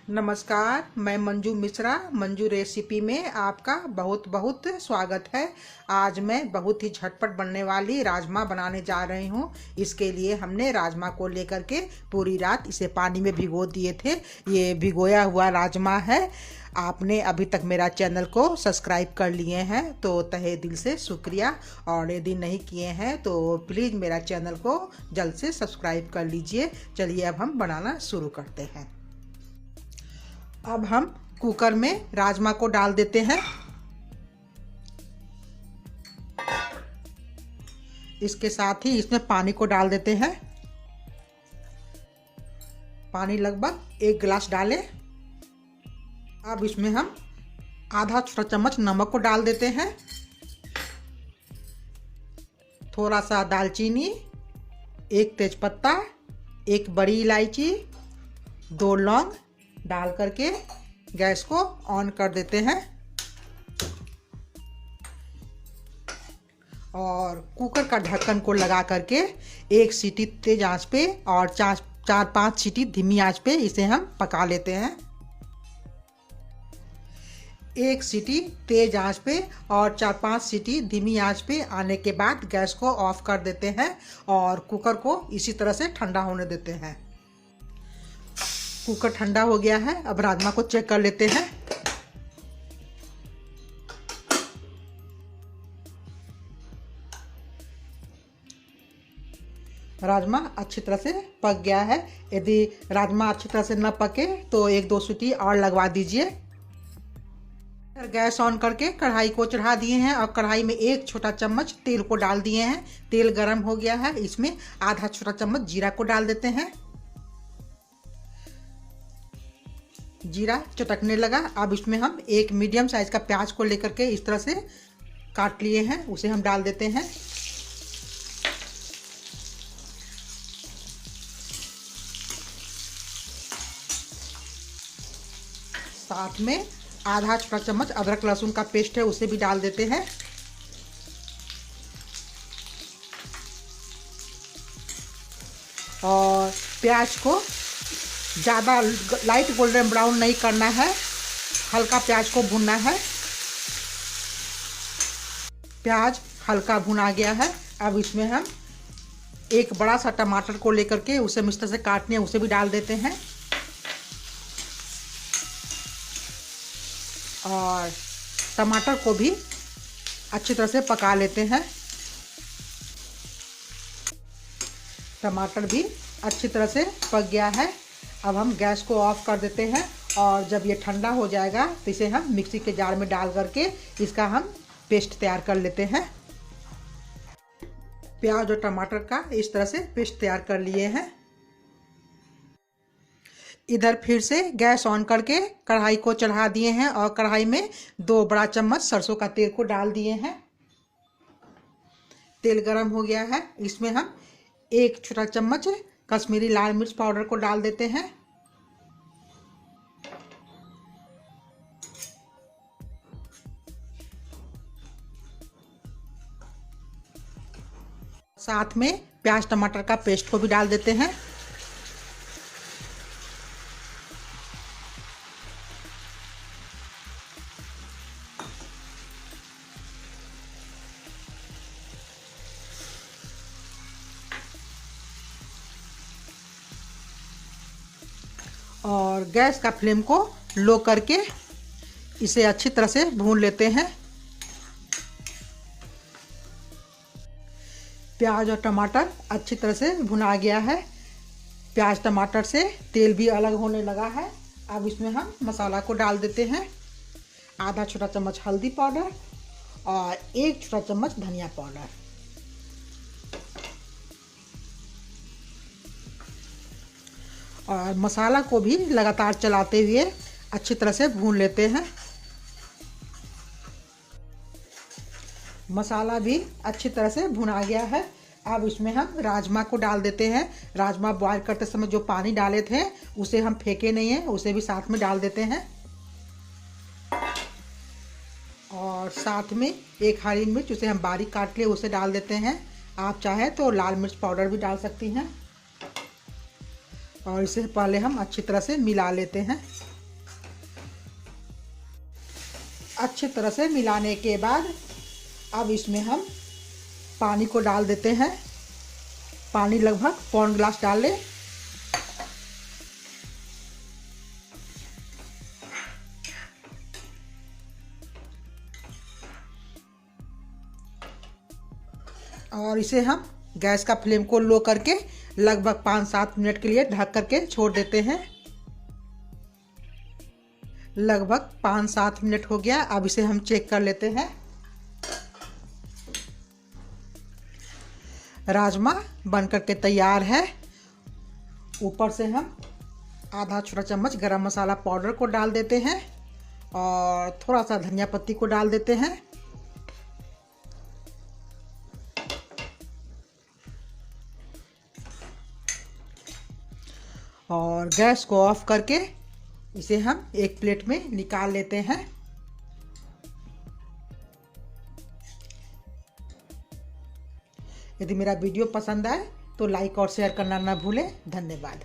नमस्कार, मैं मंजू मिश्रा। मंजू रेसिपी में आपका बहुत बहुत स्वागत है। आज मैं बहुत ही झटपट बनने वाली राजमा बनाने जा रही हूँ। इसके लिए हमने राजमा को लेकर के पूरी रात इसे पानी में भिगो दिए थे। ये भिगोया हुआ राजमा है। आपने अभी तक मेरा चैनल को सब्सक्राइब कर लिए हैं तो तहे दिल से शुक्रिया, और यदि नहीं किए हैं तो प्लीज़ मेरा चैनल को जल्द से सब्सक्राइब कर लीजिए। चलिए अब हम बनाना शुरू करते हैं। अब हम कुकर में राजमा को डाल देते हैं। इसके साथ ही इसमें पानी को डाल देते हैं। पानी लगभग 1 गिलास डालें। अब इसमें हम आधा छोटा चम्मच नमक को डाल देते हैं। थोड़ा सा दालचीनी, 1 तेजपत्ता, 1 बड़ी इलायची, 2 लौंग डाल करके गैस को ऑन कर देते हैं और कुकर का ढक्कन को लगा करके 1 सीटी तेज आंच पे और 4-5 सीटी धीमी आंच पे इसे हम पका लेते हैं। 1 सीटी तेज आंच पे और 4-5 सीटी धीमी आंच पे आने के बाद गैस को ऑफ कर देते हैं और कुकर को इसी तरह से ठंडा होने देते हैं। कुकर ठंडा हो गया है। अब राजमा को चेक कर लेते हैं। राजमा अच्छी तरह से पक गया है। यदि राजमा अच्छी तरह से न पके तो 1-2 सीटी और लगवा दीजिए। गैस ऑन करके कढ़ाई को चढ़ा दिए हैं और कढ़ाई में 1 छोटा चम्मच तेल को डाल दिए हैं। तेल गरम हो गया है। इसमें आधा छोटा चम्मच जीरा को डाल देते हैं। जीरा चटकने लगा। अब इसमें हम 1 मीडियम साइज का प्याज को लेकर के इस तरह से काट लिए हैं, उसे हम डाल देते हैं। साथ में आधा छोटा चम्मच अदरक लहसुन का पेस्ट है, उसे भी डाल देते हैं। और प्याज को ज़्यादा लाइट गोल्डन ब्राउन नहीं करना है, हल्का प्याज को भूनना है। प्याज हल्का भुना गया है। अब इसमें हम 1 बड़ा सा टमाटर को लेकर के उसे मिक्सर से काटने हैं, उसे भी डाल देते हैं और टमाटर को भी अच्छी तरह से पका लेते हैं। टमाटर भी अच्छी तरह से पक गया है। अब हम गैस को ऑफ कर देते हैं और जब ये ठंडा हो जाएगा तो इसे हम मिक्सी के जार में डाल करके इसका हम पेस्ट तैयार कर लेते हैं। प्याज और टमाटर का इस तरह से पेस्ट तैयार कर लिए हैं। इधर फिर से गैस ऑन करके कढ़ाई को चढ़ा दिए हैं और कढ़ाई में 2 बड़ा चम्मच सरसों का तेल को डाल दिए हैं। तेल गरम हो गया है। इसमें हम 1 छोटा चम्मच कश्मीरी लाल मिर्च पाउडर को डाल देते हैं। साथ में प्याज टमाटर का पेस्ट को भी डाल देते हैं। और गैस का फ्लेम को लो करके इसे अच्छी तरह से भून लेते हैं। प्याज और टमाटर अच्छी तरह से भुना गया है। प्याज टमाटर से तेल भी अलग होने लगा है। अब इसमें हम मसाला को डाल देते हैं। आधा छोटा चम्मच हल्दी पाउडर और 1 छोटा चम्मच धनिया पाउडर। और मसाला को भी लगातार चलाते हुए अच्छी तरह से भून लेते हैं। मसाला भी अच्छी तरह से भुना गया है। अब इसमें हम राजमा को डाल देते हैं। राजमा बॉईल करते समय जो पानी डाले थे उसे हम फेंके नहीं हैं, उसे भी साथ में डाल देते हैं। और साथ में 1 हरी मिर्च, उसे हम बारीक काट लिए, उसे डाल देते हैं। आप चाहे तो लाल मिर्च पाउडर भी डाल सकती हैं। और इसे पहले हम अच्छी तरह से मिला लेते हैं। अच्छी तरह से मिलाने के बाद अब इसमें हम पानी को डाल देते हैं। पानी लगभग पौन गिलास डाल लें। और इसे हम गैस का फ्लेम को लो करके लगभग 5-7 मिनट के लिए ढक करके छोड़ देते हैं। लगभग 5-7 मिनट हो गया। अब इसे हम चेक कर लेते हैं। राजमा बन करके तैयार है। ऊपर से हम आधा छोटा चम्मच गरम मसाला पाउडर को डाल देते हैं और थोड़ा सा धनिया पत्ती को डाल देते हैं। और गैस को ऑफ करके इसे हम एक प्लेट में निकाल लेते हैं। यदि मेरा वीडियो पसंद आए तो लाइक और शेयर करना ना भूलें। धन्यवाद।